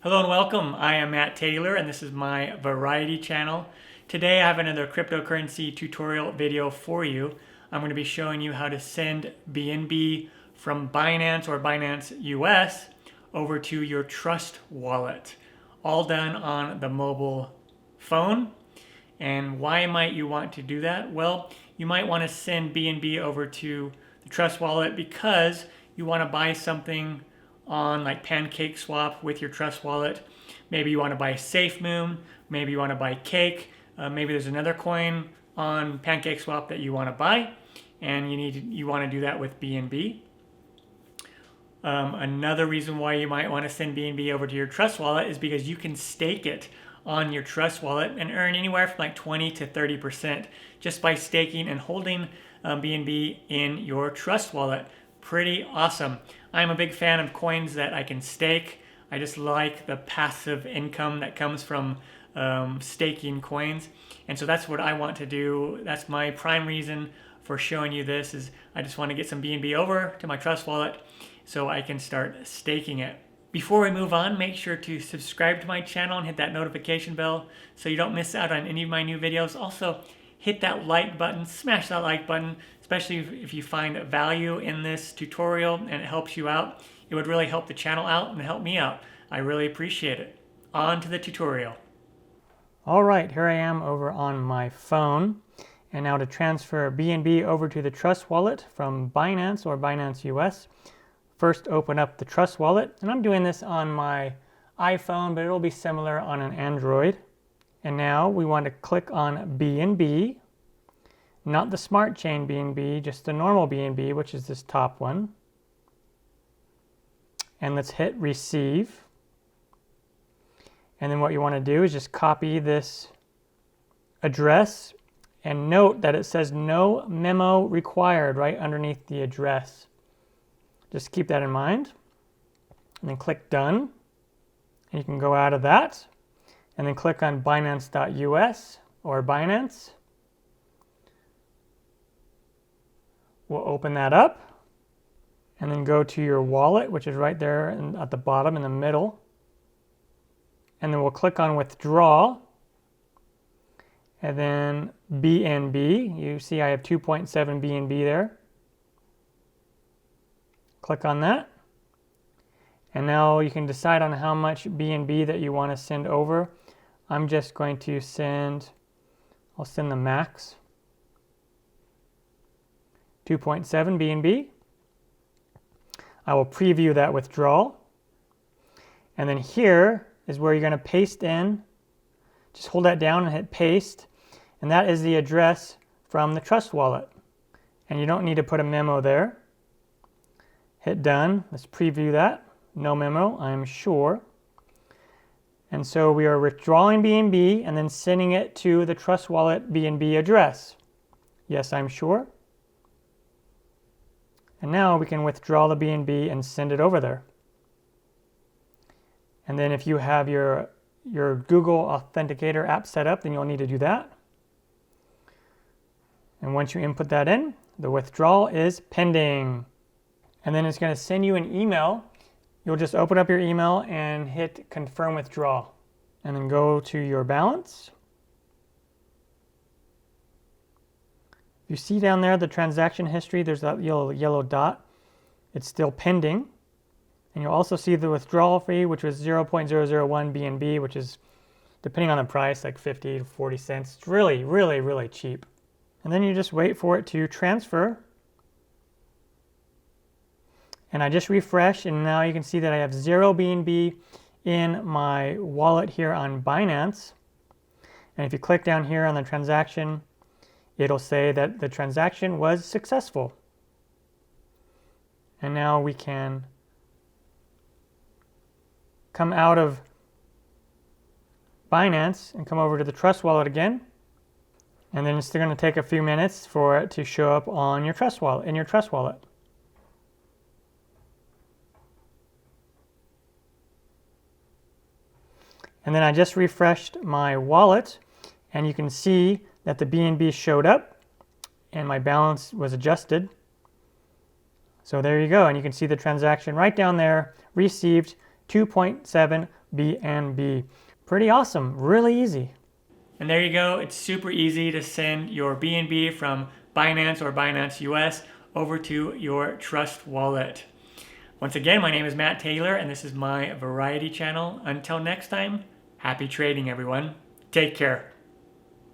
Hello and welcome. I am Matt Taylor and this is my variety channel. Today I have another cryptocurrency tutorial video for you. I'm going to be showing you how to send BNB from Binance or Binance US over to your Trust wallet. All done on the mobile phone. And why might you want to do that? Well, you might want to send BNB over to the Trust wallet because you want to buy something on like PancakeSwap with your Trust wallet. Maybe you want to buy SafeMoon, maybe you want to buy Cake, maybe there's another coin on PancakeSwap that you want to buy, and you want to do that with BNB. Another reason why you might want to send BNB over to your Trust wallet is because you can stake it on your Trust wallet and earn anywhere from like 20 to 30% just by staking and holding BNB in your Trust wallet. Pretty awesome. I'm a big fan of coins that I can stake. I just like the passive income that comes from staking coins. And so that's what I want to do. That's my prime reason for showing you this is I just want to get some BNB over to my Trust wallet so I can start staking it. Before we move on, make sure to subscribe to my channel and hit that notification bell so you don't miss out on any of my new videos. Also, hit that like button, smash that like button, especially if you find value in this tutorial and it helps you out. It would really help the channel out and help me out. I really appreciate it. On to the tutorial. All right, here I am over on my phone. And now to transfer BNB over to the Trust wallet from Binance or Binance US, first open up the Trust wallet. And I'm doing this on my iPhone, but it'll be similar on an Android. And now we want to click on BNB, not the smart chain BNB, just the normal BNB, which is this top one. And let's hit receive. And then what you want to do is just copy this address and note that it says no memo required right underneath the address. Just keep that in mind. And then click done. And you can go out of that. And then click on Binance.us or Binance. We'll open that up and then go to your wallet, which is right there at the bottom in the middle. And then we'll click on withdraw. And then BNB. You see I have 2.7 BNB there. Click on that. And now you can decide on how much BNB that you want to send over. I'm just going to I'll send the max, 2.7 BNB. I will preview that withdrawal. And then here is where you're going to paste in. Just hold that down and hit paste. And that is the address from the Trust wallet. And you don't need to put a memo there. Hit done. Let's preview that. No memo, I'm sure. And so we are withdrawing BNB and then sending it to the Trust wallet BNB address. Yes, I'm sure. And now we can withdraw the BNB and send it over there. And then if you have your Google Authenticator app set up, then you'll need to do that. And once you input that in, the withdrawal is pending. And then it's going to send you an email. You'll just open up your email and hit confirm withdrawal. And then go to your balance. You see down there the transaction history, there's that yellow dot. It's still pending. And you'll also see the withdrawal fee, which was 0.001 BNB, which is, depending on the price, like 50 to 40 cents. It's really, really, really cheap. And then you just wait for it to transfer. And I just refresh, and now you can see that I have 0 BNB in my wallet here on Binance. And if you click down here on the transaction, it'll say that the transaction was successful. And now we can come out of Binance and come over to the Trust wallet again. And then it's still going to take a few minutes for it to show up on your Trust wallet, in your Trust wallet. And then I just refreshed my wallet, and you can see that the BNB showed up and my balance was adjusted. So there you go, and you can see the transaction right down there, received 2.7 BNB. Pretty awesome, really easy. And there you go. It's super easy to send your BNB from Binance or Binance US over to your Trust wallet. Once again, my name is Matt Taylor, and this is my variety channel. Until next time, happy trading, everyone. Take care.